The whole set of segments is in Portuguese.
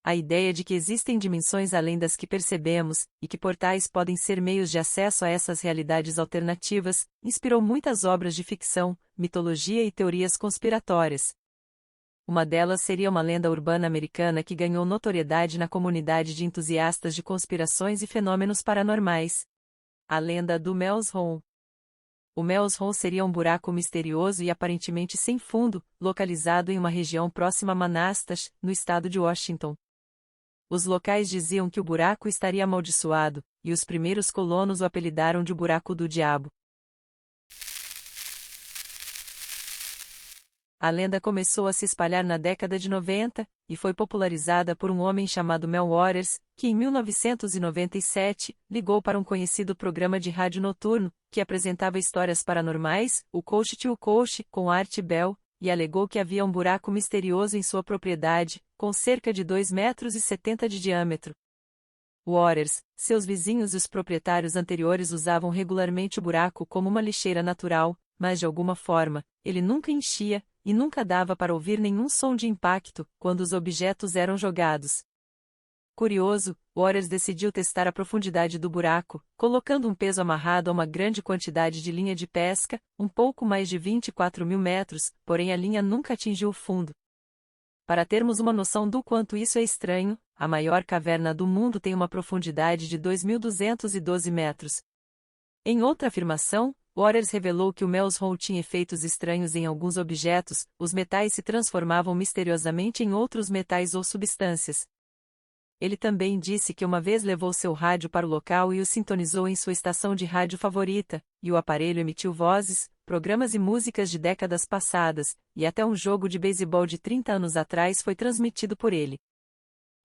A ideia de que existem dimensões além das que percebemos, e que portais podem ser meios de acesso a essas realidades alternativas, inspirou muitas obras de ficção, mitologia e teorias conspiratórias. Uma delas seria uma lenda urbana americana que ganhou notoriedade na comunidade de entusiastas de conspirações e fenômenos paranormais. A lenda do Maelstrom. O Maelstrom seria um buraco misterioso e aparentemente sem fundo, localizado em uma região próxima a Manassas, no estado de Washington. Os locais diziam que o buraco estaria amaldiçoado, e os primeiros colonos o apelidaram de o Buraco do Diabo. A lenda começou a se espalhar na década de 90, e foi popularizada por um homem chamado Mel Waters, que em 1997, ligou para um conhecido programa de rádio noturno, que apresentava histórias paranormais, o Coast to Coast, com Art Bell, e alegou que havia um buraco misterioso em sua propriedade, com cerca de 2,70 metros de diâmetro. Waters, seus vizinhos e os proprietários anteriores usavam regularmente o buraco como uma lixeira natural, mas de alguma forma, ele nunca enchia, e nunca dava para ouvir nenhum som de impacto, quando os objetos eram jogados. Curioso, Waters decidiu testar a profundidade do buraco, colocando um peso amarrado a uma grande quantidade de linha de pesca, um pouco mais de 24 mil metros, porém a linha nunca atingiu o fundo. Para termos uma noção do quanto isso é estranho, a maior caverna do mundo tem uma profundidade de 2.212 metros. Em outra afirmação, Waters revelou que o Maelstrom tinha efeitos estranhos em alguns objetos, os metais se transformavam misteriosamente em outros metais ou substâncias. Ele também disse que uma vez levou seu rádio para o local e o sintonizou em sua estação de rádio favorita, e o aparelho emitiu vozes, programas e músicas de décadas passadas, e até um jogo de beisebol de 30 anos atrás foi transmitido por ele.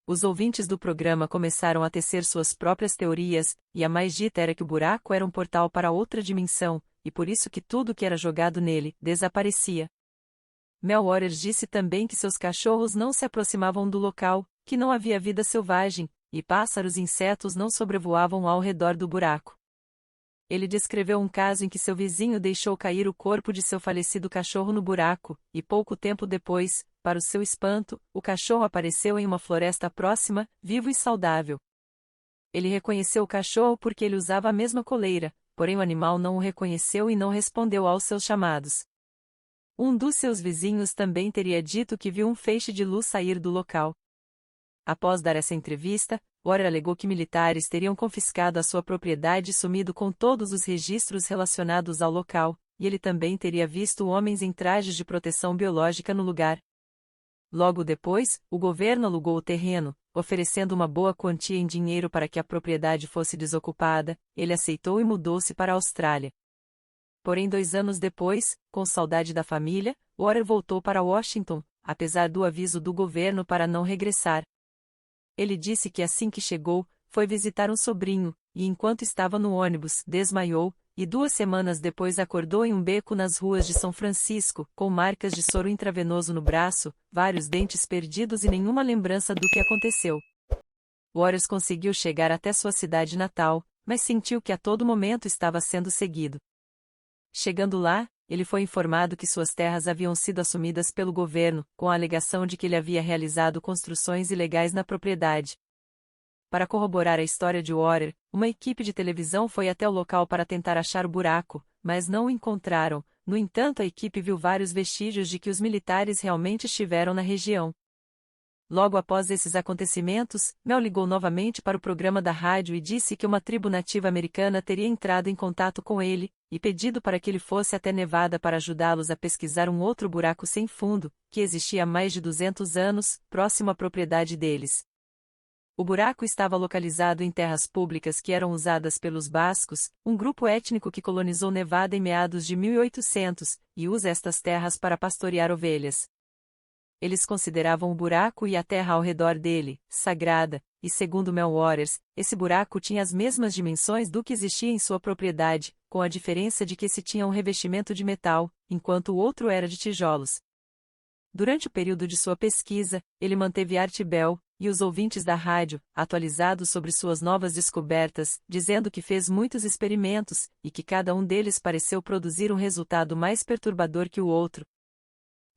Os ouvintes do programa começaram a tecer suas próprias teorias, e a mais dita era que o buraco era um portal para outra dimensão, e por isso que tudo que era jogado nele desaparecia. Mel Waters disse também que seus cachorros não se aproximavam do local, que não havia vida selvagem, e pássaros e insetos não sobrevoavam ao redor do buraco. Ele descreveu um caso em que seu vizinho deixou cair o corpo de seu falecido cachorro no buraco, e pouco tempo depois, para o seu espanto, o cachorro apareceu em uma floresta próxima, vivo e saudável. Ele reconheceu o cachorro porque ele usava a mesma coleira, porém o animal não o reconheceu e não respondeu aos seus chamados. Um dos seus vizinhos também teria dito que viu um feixe de luz sair do local. Após dar essa entrevista, Waters alegou que militares teriam confiscado a sua propriedade e sumido com todos os registros relacionados ao local, e ele também teria visto homens em trajes de proteção biológica no lugar. Logo depois, o governo alugou o terreno, oferecendo uma boa quantia em dinheiro para que a propriedade fosse desocupada. Ele aceitou e mudou-se para a Austrália. Porém 2 anos depois, com saudade da família, Waters voltou para Washington, apesar do aviso do governo para não regressar. Ele disse que assim que chegou, foi visitar um sobrinho, e enquanto estava no ônibus, desmaiou, e 2 semanas depois acordou em um beco nas ruas de São Francisco, com marcas de soro intravenoso no braço, vários dentes perdidos e nenhuma lembrança do que aconteceu. Waters conseguiu chegar até sua cidade natal, mas sentiu que a todo momento estava sendo seguido. Chegando lá, ele foi informado que suas terras haviam sido assumidas pelo governo, com a alegação de que ele havia realizado construções ilegais na propriedade. Para corroborar a história de Waters, uma equipe de televisão foi até o local para tentar achar o buraco, mas não o encontraram. No entanto, a equipe viu vários vestígios de que os militares realmente estiveram na região. Logo após esses acontecimentos, Mel ligou novamente para o programa da rádio e disse que uma tribo nativa americana teria entrado em contato com ele, e pedido para que ele fosse até Nevada para ajudá-los a pesquisar um outro buraco sem fundo, que existia há mais de 200 anos, próximo à propriedade deles. O buraco estava localizado em terras públicas que eram usadas pelos bascos, um grupo étnico que colonizou Nevada em meados de 1800, e usa estas terras para pastorear ovelhas. Eles consideravam o buraco e a terra ao redor dele sagrada, e segundo Mel Waters, esse buraco tinha as mesmas dimensões do que existia em sua propriedade, com a diferença de que esse tinha um revestimento de metal, enquanto o outro era de tijolos. Durante o período de sua pesquisa, ele manteve Art Bell e os ouvintes da rádio atualizados sobre suas novas descobertas, dizendo que fez muitos experimentos, e que cada um deles pareceu produzir um resultado mais perturbador que o outro.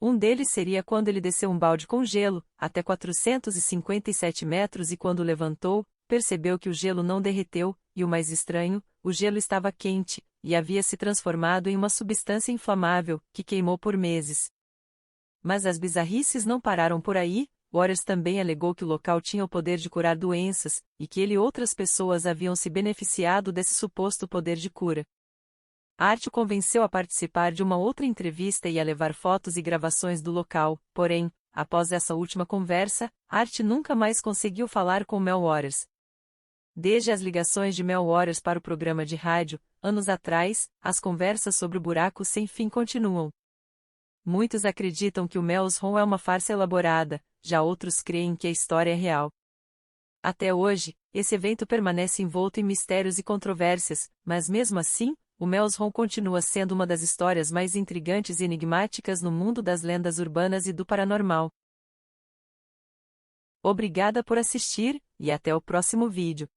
Um deles seria quando ele desceu um balde com gelo, até 457 metros, e quando levantou, percebeu que o gelo não derreteu, e o mais estranho, o gelo estava quente, e havia se transformado em uma substância inflamável, que queimou por meses. Mas as bizarrices não pararam por aí. Waters também alegou que o local tinha o poder de curar doenças, e que ele e outras pessoas haviam se beneficiado desse suposto poder de cura. Art o convenceu a participar de uma outra entrevista e a levar fotos e gravações do local, porém, após essa última conversa, Art nunca mais conseguiu falar com Mel Waters. Desde as ligações de Mel Waters para o programa de rádio, anos atrás, as conversas sobre o buraco sem fim continuam. Muitos acreditam que o Maelstrom é uma farsa elaborada, já outros creem que a história é real. Até hoje, esse evento permanece envolto em mistérios e controvérsias, mas mesmo assim, o Maelstrom continua sendo uma das histórias mais intrigantes e enigmáticas no mundo das lendas urbanas e do paranormal. Obrigada por assistir, e até o próximo vídeo.